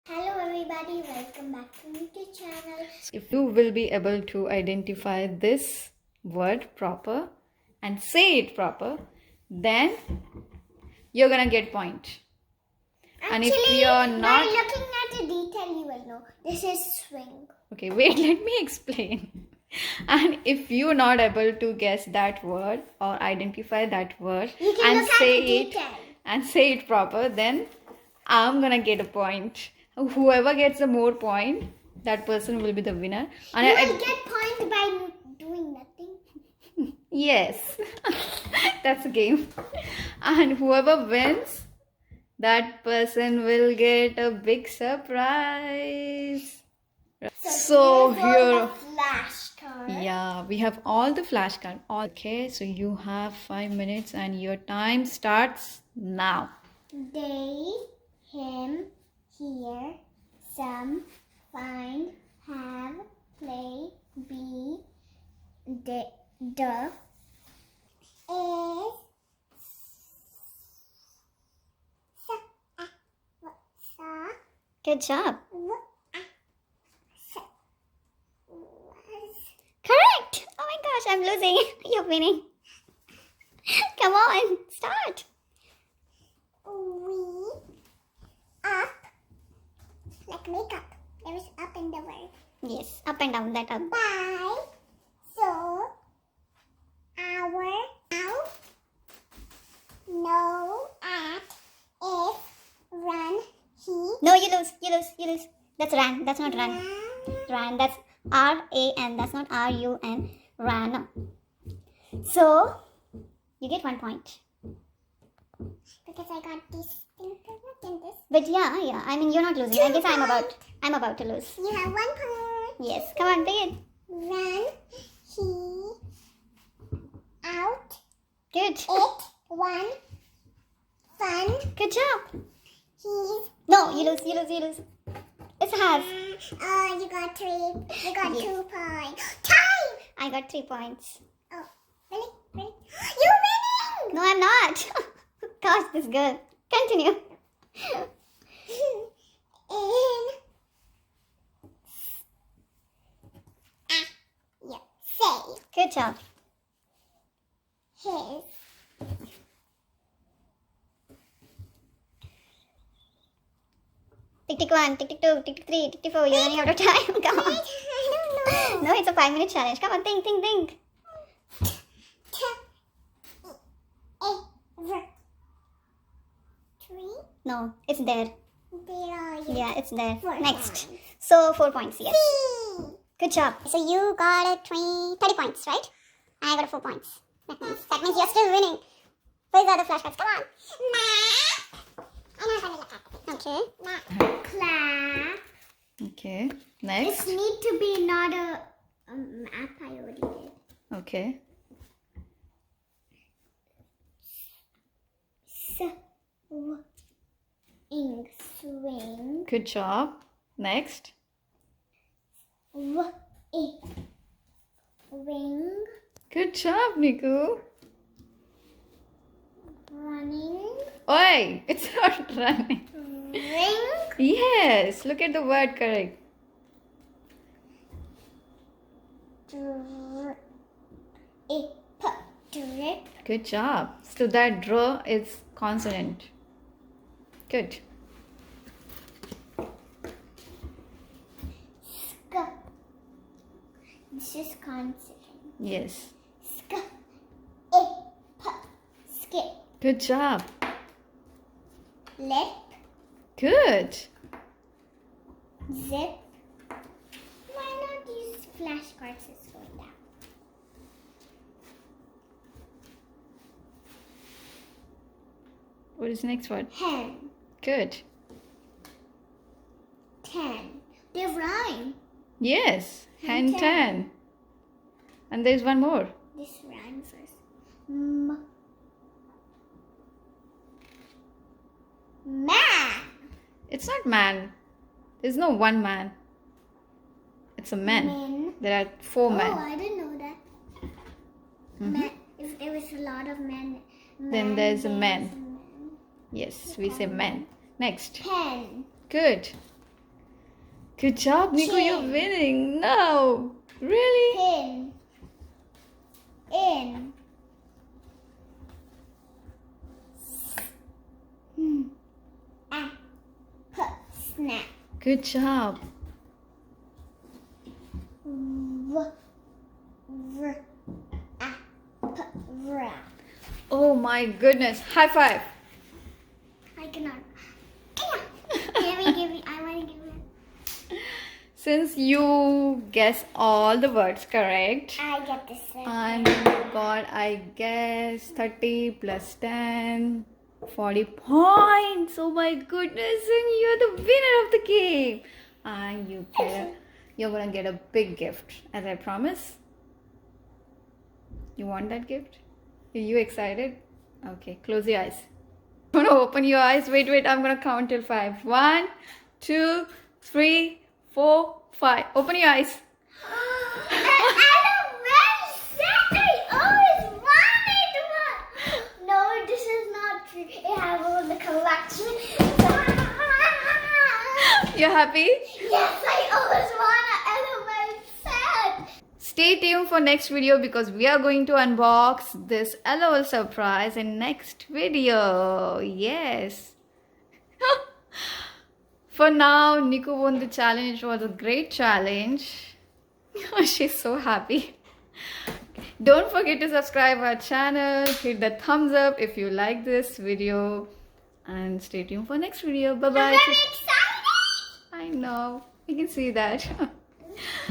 Hello everybody, welcome back to Nikku channel. If you will be able to identify this word proper and say it proper, then you're gonna get point. And if you're not, by looking at the detail, you will know this is swing. okay, wait, let me explain. And if you're not able to guess that word or identify that word You can and look at say the it detail. and say it proper, then I'm gonna get a point. Whoever gets the more point, that person will be the winner. And You will get point by doing nothing. Yes, that's a game. And whoever wins, that person will get a big surprise. So here's all here, the flashcards. yeah, we have all the flashcard. Okay, so you have 5 minutes and your time starts now. They, him, here, some, find, have, play, be, the, is, Good job. was. Correct. Oh my gosh, I'm losing. You're winning. Come on, start. We up like makeup. There is up in the word. Yes, up and down, that up. By so our now no at if run he No, you lose. That's ran. That's not run. Ran. That's R-A-N. That's not R-U-N. Ran. So, you get 1 point. because I got this thing and this. But yeah. I mean, you're not losing. I guess I'm about to lose. You have 1 point. Yes. Come on, pick it. Run he out Good. it one fun Good job. he's No, you lose. It's half. you got 3. You got Yes. 2 points. Time. I got 3 points. Oh, really? You're winning. No, I'm not. Gosh, this girl. Continue. In yeah, say Good job. his Tick 1, tick 2, tick 3, tick 4. You're running out of time. Come on. I don't know. No, it's a 5-minute challenge. Come on, think. Three. No, it's there. There are you. Yeah, it's there. 4 Next. points. So 4 points, yes. C. Good job. So you got a 30 points, right? I got a 4 points. That means you're still winning. Where's the other flashcards? Come on. Math. I know how to look at it. Okay. Math. Clap. Okay. This Next. need to be not a app I already did. Okay. Swing. Good job. Next. Wing. Good job, Nikku. Running. Oi, it's not running. Ring. Yes, look at the word correct. Drip. Good job. So that draw is consonant. Good. Sk. This is consonant. Yes. Sk. Skip. Good job. Lip. Good. Zip. Why not use flashcards as going down? What is the next word? Hen. Good. 10. They rhyme. Yes. Hen Hen 10. And there's one more. This rhyme first. Man. It's not man. There's no one man. It's a man. Men. There are 4 Oh, men. I didn't know that. Men. If there was a lot of men. Then there's a man. man. Yes, we say men. Next. Pen. Good. Good job, Nikku. You're Chin. winning. No. Really? Pin. In. Snap. Good job. Wrap. Oh my goodness. High five. I cannot. I want to give you. Since you guess all the words correct, I get this. and you got, I guess, 30 plus 10, 40 points. Oh my goodness. And you're the winner of the game. And you're gonna get a big gift, as I promise. You want that gift? Are you excited? Okay, close your eyes. I'm gonna open your eyes. Wait, I'm gonna count till 5. 1, 2, 3, 4, 5. Open your eyes. No, this is not true. It has all the collection. You're happy? Yes, I always want an elephant set. Stay tuned for next video because we are going to unbox this LOL surprise in next video. Yes. For now, Nikku won the challenge. It was a great challenge. She's so happy. Don't forget to subscribe our channel. Hit the thumbs up if you like this video. And stay tuned for next video. Bye-bye. I'm very excited. I know. You can see that.